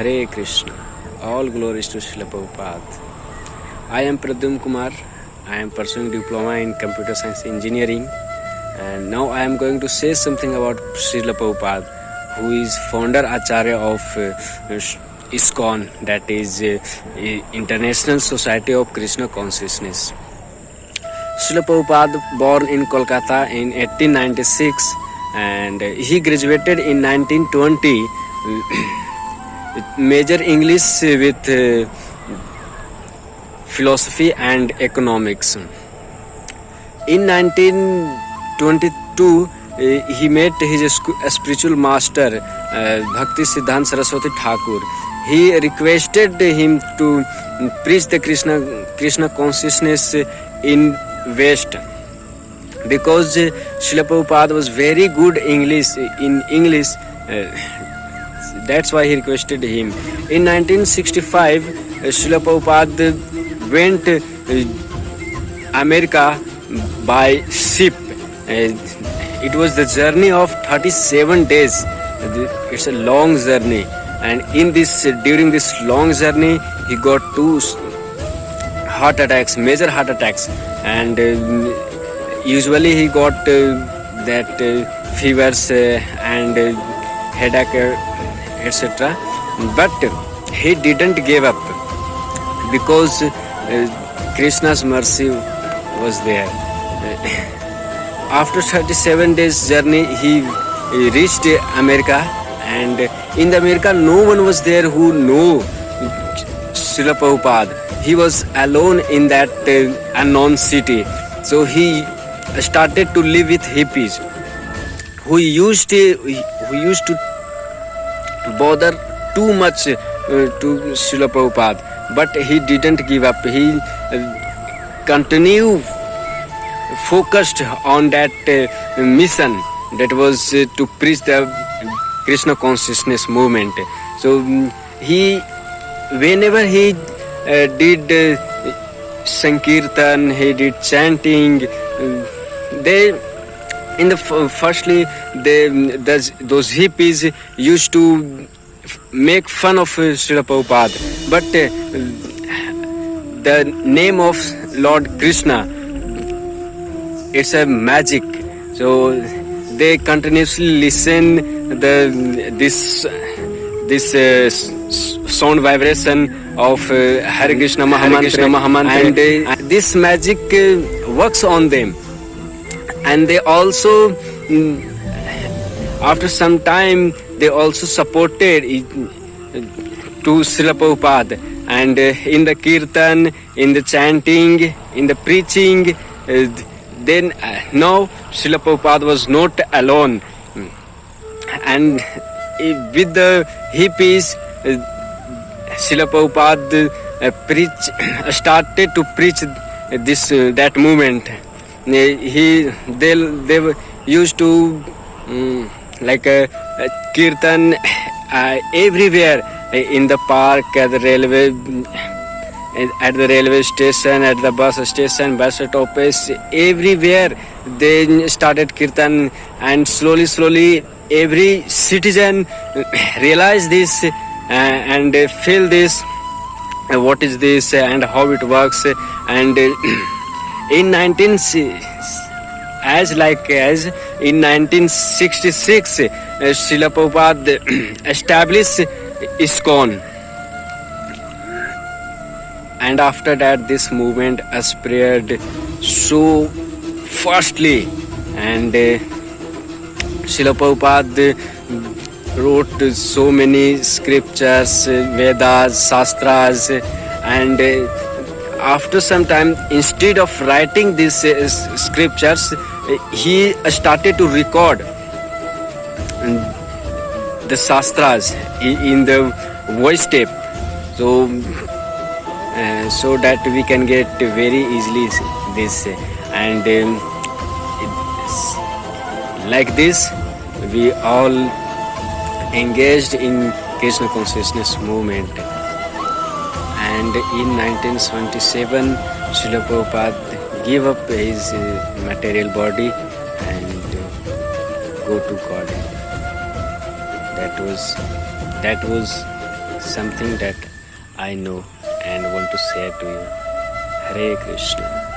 Hare Krishna. All glories to Srila Prabhupada. I am Pradyum Kumar. I am pursuing diploma in computer science engineering, and now I am going to say something about Srila Prabhupada, who is founder Acharya of ISKCON, that is International Society of Krishna Consciousness. Srila Prabhupada born in Kolkata in 1896, and he graduated in 1920 major English with philosophy and economics. In 1922 he met his spiritual master Bhakti Siddhanta Saraswati Thakur. He requested him to preach the Krishna consciousness in West, because Srila Prabhupada was very good in English. That's why he requested him. In 1965, Srila Prabhupada went America by ship. It was the journey of 37 days. It's a long journey, and during this long journey, he got two major heart attacks, and usually he got that fevers and headache, etc. But he didn't give up, because Krishna's mercy was there. After 37 days journey, he reached America, and in America no one was there who knew Srila Prabhupada. He was alone in that unknown city. So he started to live with hippies who used to bother too much to Srila Prabhupada. But he didn't give up. He continued focused on that mission, that was to preach the Krishna consciousness movement. So whenever he did Sankirtan, he did chanting. Those hippies used to make fun of Srila Prabhupada, but the name of Lord Krishna, it's a magic. So they continuously listen this sound vibration of Hare Krishna Mahamantra, and this magic works on them. And they also, after some time, they also supported to Srila Prabhupada, and in the kirtan, in the chanting, in the preaching, then now Srila Prabhupada was not alone, and with the hippies, Srila Prabhupada started to preach that movement. They used to like a kirtan everywhere, in the park, at the railway station, at the bus station, bus stoppage, everywhere they started kirtan, and slowly every citizen realized this and feel this, what is this and how it works. And in 1966, Srila Prabhupada established ISKCON, and after that this movement spread so fastly, and Srila Prabhupada wrote so many scriptures, Vedas, Shastras, and after some time, instead of writing these scriptures, he started to record the Shastras in the voice tape, so that we can get very easily this, and like this we all engaged in Krishna consciousness movement. And in 1977, Srila Prabhupada gave up his material body and go to God. That was something that I know and want to share to you. Hare Krishna.